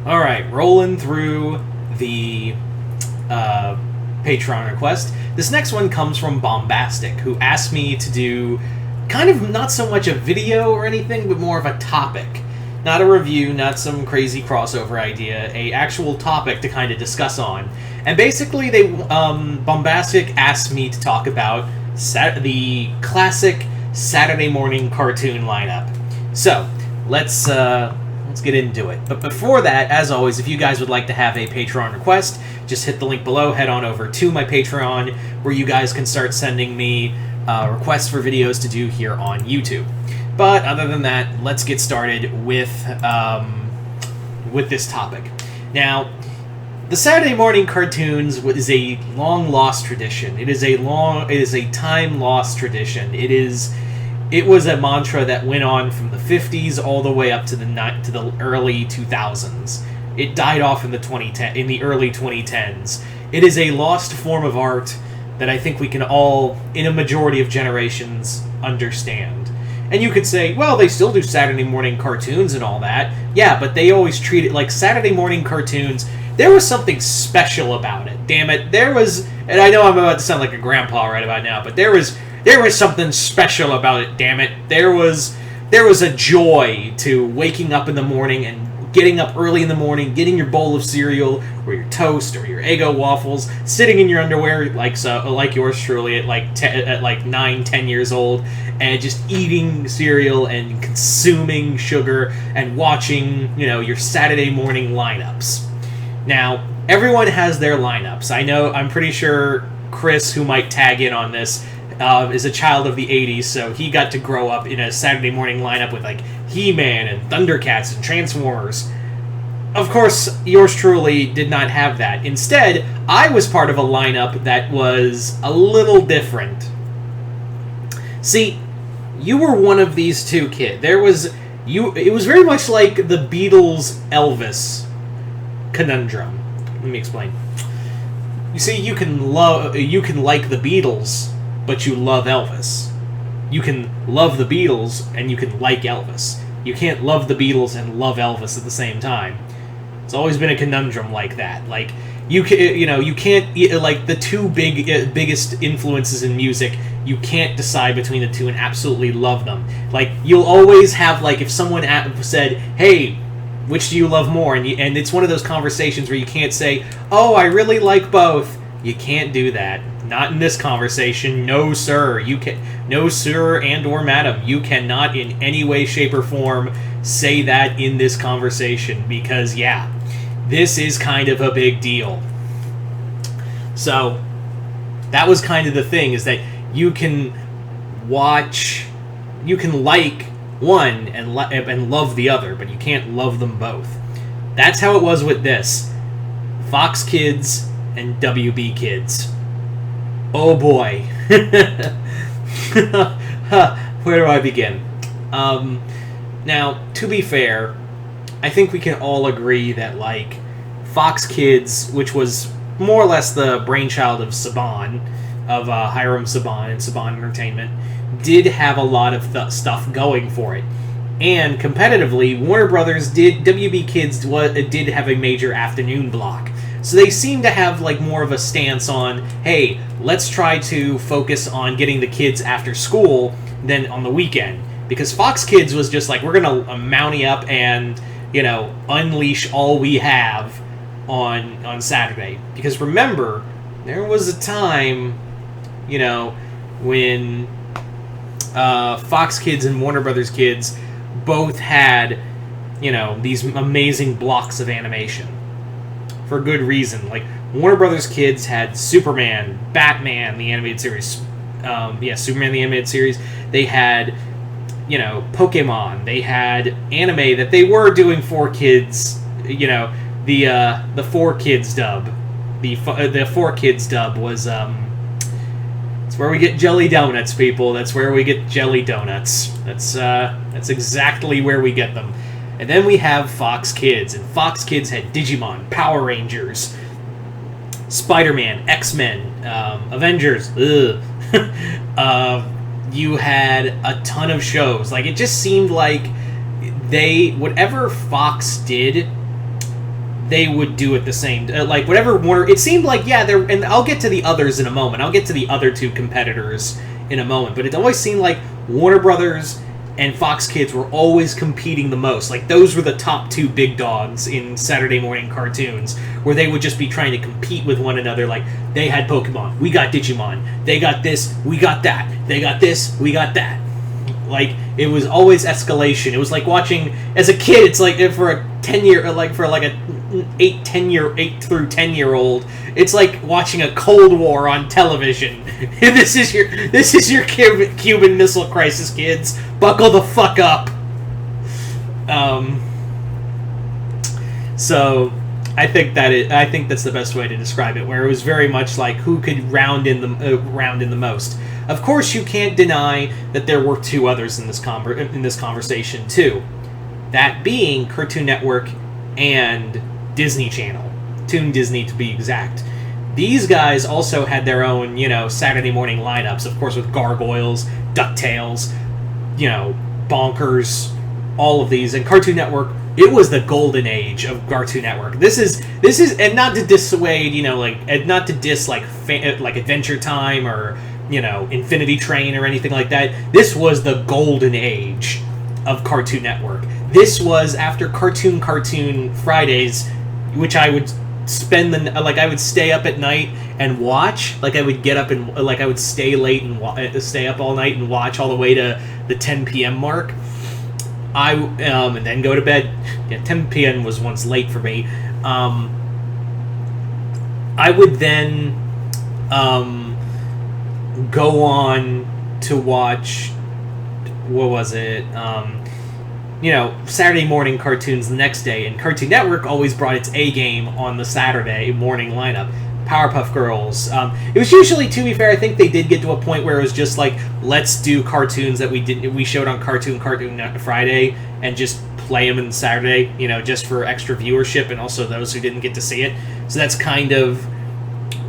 All right, rolling through the Patreon request. This next one comes from Bombastic, who asked me to do kind of not so much a video or anything, but more of a topic. Not a review, not some crazy crossover idea, a actual topic to kind of discuss on. And basically, Bombastic asked me to talk about the classic Saturday morning cartoon lineup. So, let's get into it. But before that, as always, if you guys would like to have a Patreon request, just hit the link below, head on over to my Patreon, where you guys can start sending me requests for videos to do here on YouTube. But other than that, let's get started with this topic. Now, the Saturday morning cartoons is a long lost tradition. It is a time lost tradition. It was a mantra that went on from the 50s all the way up to the early 2000s. It died off in the early 2010s. It is a lost form of art that I think we can all, in a majority of generations, understand. And you could say, well, they still do Saturday morning cartoons and all that. Yeah, but they always treat it like Saturday morning cartoons. There was something special about it. Damn it. There was, and I know I'm about to sound like a grandpa right about now, but there was something special about it, damn it. There was a joy to waking up in the morning and getting up early in the morning, getting your bowl of cereal or your toast or your Eggo waffles, sitting in your underwear like yours truly at like 9, 10 years old, and just eating cereal and consuming sugar and watching, your Saturday morning lineups. Now, everyone has their lineups. I'm pretty sure Chris, who might tag in on this, is a child of the 80s, so he got to grow up in a Saturday morning lineup with like He-Man and Thundercats and Transformers. Of course, yours truly did not have that. Instead, I was part of a lineup that was a little different. See, you were one of these two kids. It was very much like the Beatles Elvis conundrum. Let me explain. You see, you can like the Beatles, but you love Elvis. You can love the Beatles and you can like Elvis. You can't love the Beatles and love Elvis at the same time. It's always been a conundrum like that. Like you can't like the two biggest influences in music. You can't decide between the two and absolutely love them. Like you'll always have like if someone said, "Hey, which do you love more?" and it's one of those conversations where you can't say, "Oh, I really like both." You can't do that. Not in this conversation. No, sir. No, sir and or madam. You cannot in any way, shape, or form say that in this conversation because, yeah, this is kind of a big deal. So, that was kind of the thing, is that you can like one and love the other, but you can't love them both. That's how it was with this. Fox Kids and WB Kids. Oh boy. Where do I begin? Now, to be fair, I think we can all agree that, like, Fox Kids, which was more or less the brainchild of Saban, of Hiram Saban and Saban Entertainment, did have a lot of stuff going for it. And competitively, Warner Brothers WB Kids did have a major afternoon block. So they seem to have like more of a stance on, hey, let's try to focus on getting the kids after school than on the weekend. Because Fox Kids was just like, we're going to mounty up and, unleash all we have on Saturday. Because remember, there was a time, when Fox Kids and Warner Brothers Kids both had, these amazing blocks of animation. For good reason. Like, Warner Brothers Kids had Superman, Batman, the animated series. Superman, the animated series. They had, Pokemon. They had anime that they were doing for kids. The 4 Kids dub. The 4 Kids dub was, it's where we get jelly donuts, people. That's where we get jelly donuts. That's exactly where we get them. And then we have Fox Kids, and Fox Kids had Digimon, Power Rangers, Spider-Man, X-Men, Avengers. You had a ton of shows. Like, it just seemed like whatever Fox did they would do it the same. Like whatever Warner, it seemed like there. And I'll get to the others in a moment. I'll get to the other two competitors in a moment. But it always seemed like Warner Brothers and Fox Kids were always competing the most. Like those were the top two big dogs in Saturday morning cartoons, where they would just be trying to compete with one another. Like they had Pokemon, we got Digimon. They got this, we got that. They got this, we got that. Like it was always escalation. It was like watching as a kid. It's like for a 10-year, like for like a 8 through 10-year-old. It's like watching a Cold War on television. This is your Cuban Missile Crisis, kids. Buckle the fuck up. So I think that's the best way to describe it. Where it was very much like who could round in the most. Of course, you can't deny that there were two others in this conversation too. That being Cartoon Network and Disney Channel, Toon Disney to be exact. These guys also had their own, Saturday morning lineups, of course, with Gargoyles, DuckTales, Bonkers, all of these. And Cartoon Network, it was the golden age of Cartoon Network. This is, and not to dissuade, not to diss like Adventure Time or Infinity Train or anything like that. This was the golden age of Cartoon Network. This was after Cartoon Fridays, which I would spend I would stay up at night and watch. Like I would get up and I would stay late and stay up all night and watch all the way to the 10 p.m. mark. And then go to bed. Yeah, 10 p.m. was once late for me. I would then go on to watch, what was it? Saturday morning cartoons the next day, and Cartoon Network always brought its A game on the Saturday morning lineup. Powerpuff Girls. It was usually, to be fair, I think they did get to a point where it was just like, let's do cartoons that we showed on Cartoon Friday and just play them on Saturday, just for extra viewership and also those who didn't get to see it. So that's kind of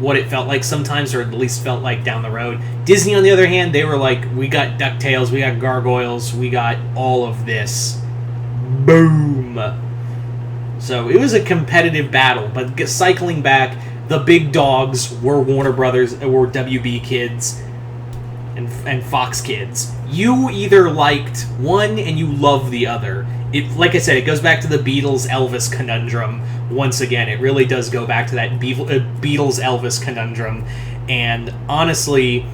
what it felt like sometimes, or at least felt like down the road. Disney, on the other hand, they were like, we got DuckTales, we got Gargoyles, we got all of this. Boom! So it was a competitive battle, but cycling back, the big dogs were Warner Brothers, were WB Kids, and Fox Kids. You either liked one and you loved the other. Like I said, it goes back to the Beatles-Elvis conundrum. Once again, it really does go back to that Beatles-Elvis conundrum. And honestly,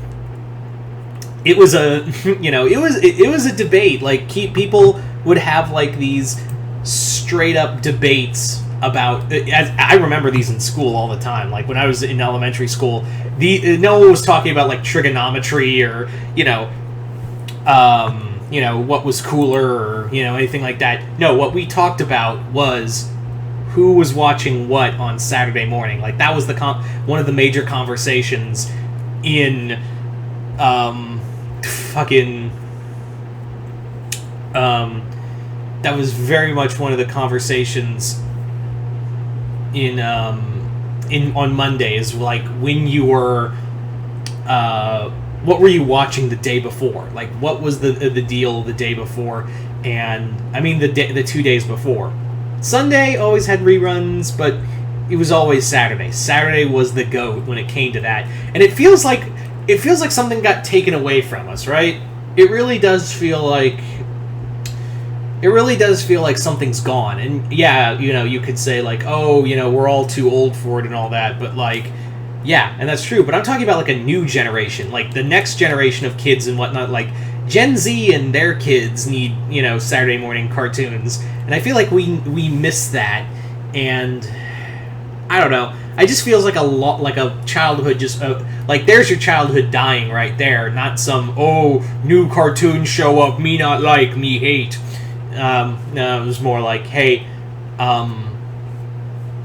it was a it was a debate. Like people would have like these straight up debates about. As I remember these in school all the time. Like when I was in elementary school, no one was talking about like trigonometry or what was cooler or anything like that. No, what we talked about was who was watching what on Saturday morning. Like that was one of the major conversations in that was very much one of the conversations on Mondays, like when you were what were you watching the day before? Like what was the deal the day before? And I mean the 2 days before. Sunday always had reruns, but it was always Saturday. Saturday was the GOAT when it came to that. And it feels like something got taken away from us, right? It really does feel like something's gone. And yeah, you could say like, oh, we're all too old for it and all that, but like, yeah, and that's true. But I'm talking about like a new generation, like the next generation of kids and whatnot. Like Gen Z and their kids need, Saturday morning cartoons, and I feel like we miss that. And I don't know. It just feels like like a childhood. Just like there's your childhood dying right there. Not some new cartoons show up, me not like, me hate. No, it was more like, hey,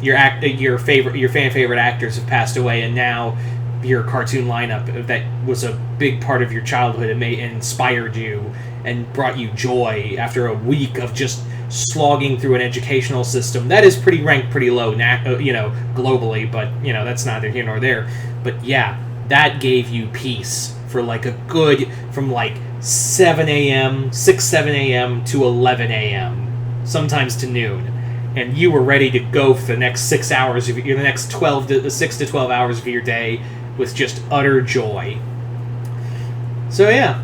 your fan favorite actors have passed away, and now your cartoon lineup that was a big part of your childhood and inspired you and brought you joy after a week of just slogging through an educational system that is ranked pretty low, globally, but that's neither here nor there. But yeah, that gave you peace for like a good from like 7 a.m. to 11 a.m. sometimes to noon. and you were ready to go for the next 6 hours of the next 6 to 12 hours of your day with just utter joy. So yeah.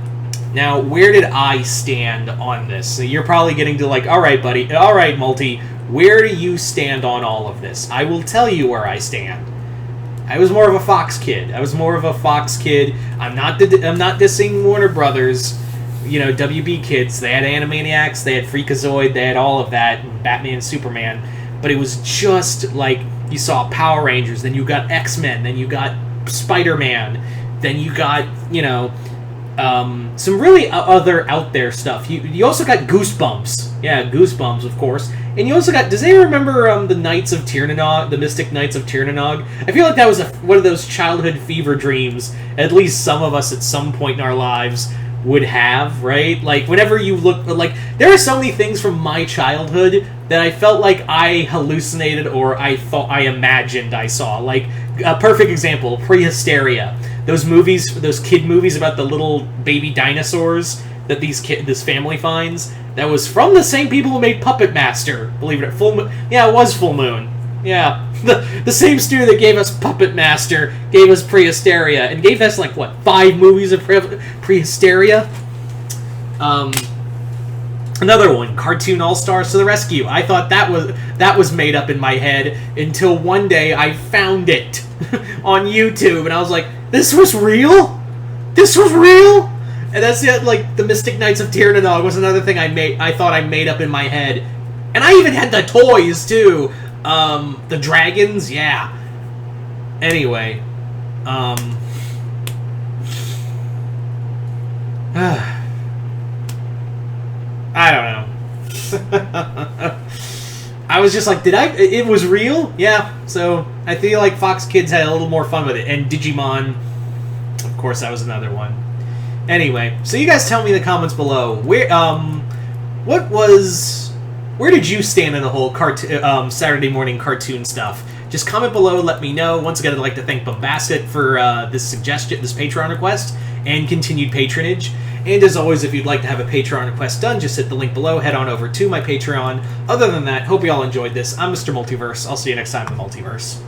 Now, where did I stand on this? So you're probably getting to like, all right, buddy, all right, Multi, where do you stand on all of this? I will tell you where I stand. I was more of a Fox kid. I'm not dissing Warner Brothers. WB kids. They had Animaniacs, they had Freakazoid, they had all of that, Batman, Superman. But it was just like you saw Power Rangers, then you got X-Men, then you got Spider-Man, then you got some really other out there stuff. You also got Goosebumps. Yeah, Goosebumps, of course. And you also got... Does anyone remember the Knights of Tirnanog? The Mystic Knights of Tirnanog? I feel like that was one of those childhood fever dreams, at least some of us at some point in our lives would have, right? Like, whenever you look... Like, there are so many things from my childhood that I felt like I hallucinated or I imagined I saw. Like, a perfect example, Prehysteria. Those kid movies about the little baby dinosaurs that this family finds, that was from the same people who made Puppet Master, believe it or not. Full Moon. Yeah, it was Full Moon. Yeah. The same studio that gave us Puppet Master gave us Prehysteria, and gave us, 5 movies of Prehysteria? Another one, Cartoon All-Stars to the Rescue. I thought that was made up in my head until one day I found it on YouTube, and I was like, this was real? This was real? And that's the Mystic Knights of Tirnanog was another thing I thought I made up in my head. And I even had the toys, too. The dragons, yeah. Anyway, I don't know. I was just like, it was real? Yeah. So, I feel like Fox Kids had a little more fun with it. And Digimon, of course, that was another one. Anyway, so you guys tell me in the comments below, where did you stand in the whole Saturday morning cartoon stuff? Just comment below, let me know. Once again, I'd like to thank Bombastic for this Patreon request, and continued patronage. And as always, if you'd like to have a Patreon request done, just hit the link below, head on over to my Patreon. Other than that, hope you all enjoyed this. I'm Mr. Multiverse. I'll see you next time in the Multiverse.